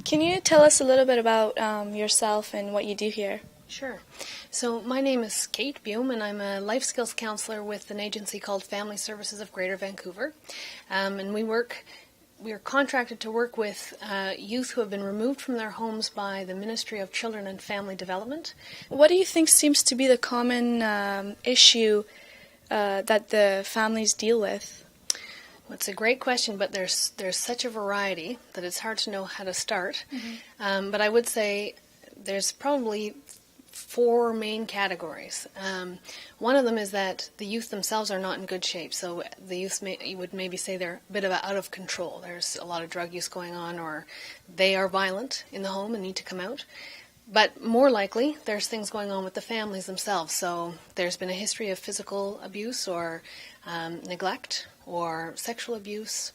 Can you tell us a little bit about yourself and what you do here? Sure. So my name is Kate Bume, and I'm a life skills counselor with an agency called Family Services of Greater Vancouver. And we are contracted to work with youth who have been removed from their homes by the Ministry of Children and Family Development. What do you think seems to be the common issue that the families deal with? Well, it's a great question, but there's such a variety that it's hard to know how to start. Mm-hmm. But I would say there's probably 4 main categories. One of them is that the youth themselves are not in good shape. So the youth, you would maybe say they're a bit out of control. There's a lot of drug use going on, or they are violent in the home and need to come out. But more likely, there's things going on with the families themselves. So there's been a history of physical abuse or neglect or sexual abuse,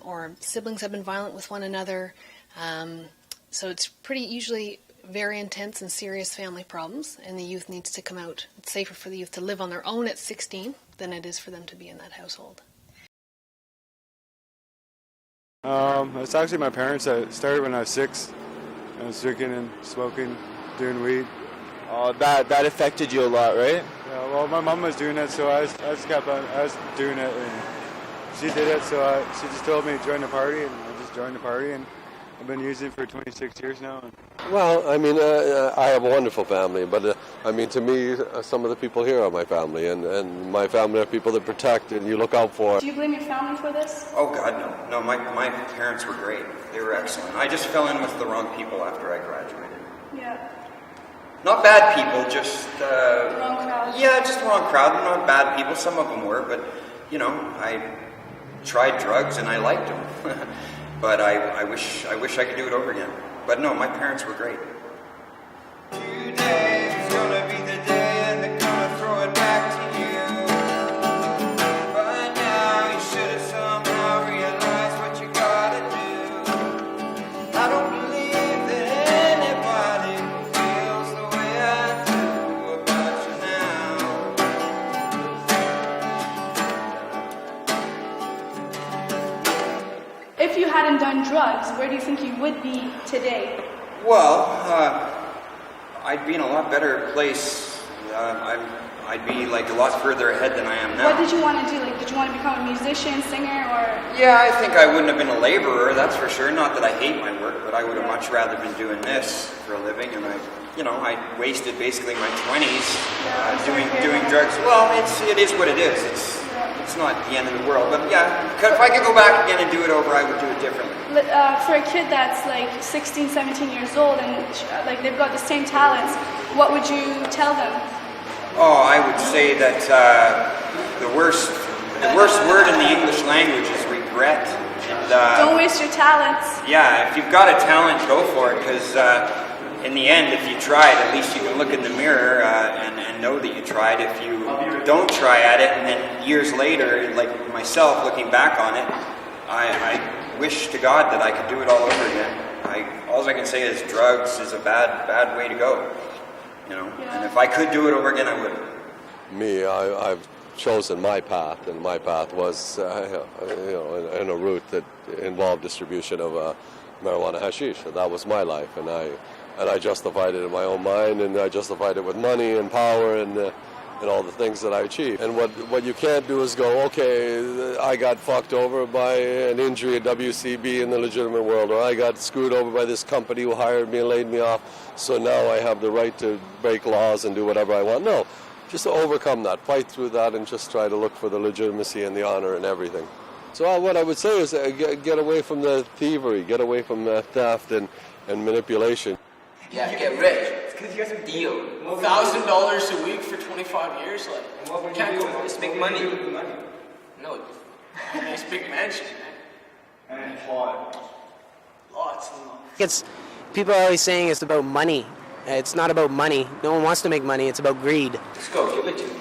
or siblings have been violent with one another. So it's pretty usually very intense and serious family problems, and the youth needs to come out. It's safer for the youth to live on their own at 16 than it is for them to be in that household. It's actually my parents that started when I was 6. I was drinking and smoking, doing weed. Oh, that affected you a lot, right? Yeah, well, my mom was doing it, so I was doing it, and she did it, so she just told me to join the party, and I just joined the party, and I've been using it for 26 years now. Well, I mean, I have a wonderful family, but I mean, to me, some of the people here are my family, and my family are people that protect and you look out for. Do you blame your family for this? Oh, God, no. No, my parents were great. They were excellent. I just fell in with the wrong people after I graduated. Yeah. Not bad people, just... wrong crowd? Yeah, just the wrong crowd. Not bad people. Some of them were, but, you know, I tried drugs and I liked them. But I wish I could do it over again. But no, my parents were great. Today's gonna be the day and they're gonna throw it back to you. By now you should have somehow realized what you gotta do. I don't believe that anybody feels the way I do about you now. If you hadn't done drugs, where do you think you would be today? Well, I'd be in a lot better place. I'd be like a lot further ahead than I am now. What did you want to do? Like, did you want to become a musician, singer, or? Yeah, I think I wouldn't have been a laborer, that's for sure. Not that I hate my work, but I would have much rather been doing this for a living. And I wasted basically my 20s doing drugs. Well, it is what it is. It's not the end of the world, but yeah, if I could go back again and do it over, I would do it differently. For a kid that's like 16, 17 years old and like they've got the same talents, what would you tell them? Oh, I would say that the worst word in the English language is regret. And, don't waste your talents. Yeah, if you've got a talent, go for it, because in the end, if you tried, at least you can look in the mirror and know that you tried. If you don't try at it, and then years later, like myself, looking back on it, I wish to God that I could do it all over again. All I can say is drugs is a bad way to go. And if I could do it over again, I would. Me, I've chosen my path, and my path was, in a route that involved distribution of marijuana hashish. So that was my life, and I justified it in my own mind, and I justified it with money and power, and all the things that I achieved. And what you can't do is go, okay, I got fucked over by an injury at WCB in the legitimate world, or I got screwed over by this company who hired me and laid me off, so now I have the right to break laws and do whatever I want. No, just to overcome that, fight through that, and just try to look for the legitimacy and the honor and everything. So what I would say is get away from the thievery, get away from the theft and manipulation. Yeah, get rich. Deal. $1,000 a week for 25 years? Like, can't go just make money. No, nice big mansion, man. And lots and lots. It's people are always saying it's about money. It's not about money. No one wants to make money. It's about greed. Let's go. Give it to me.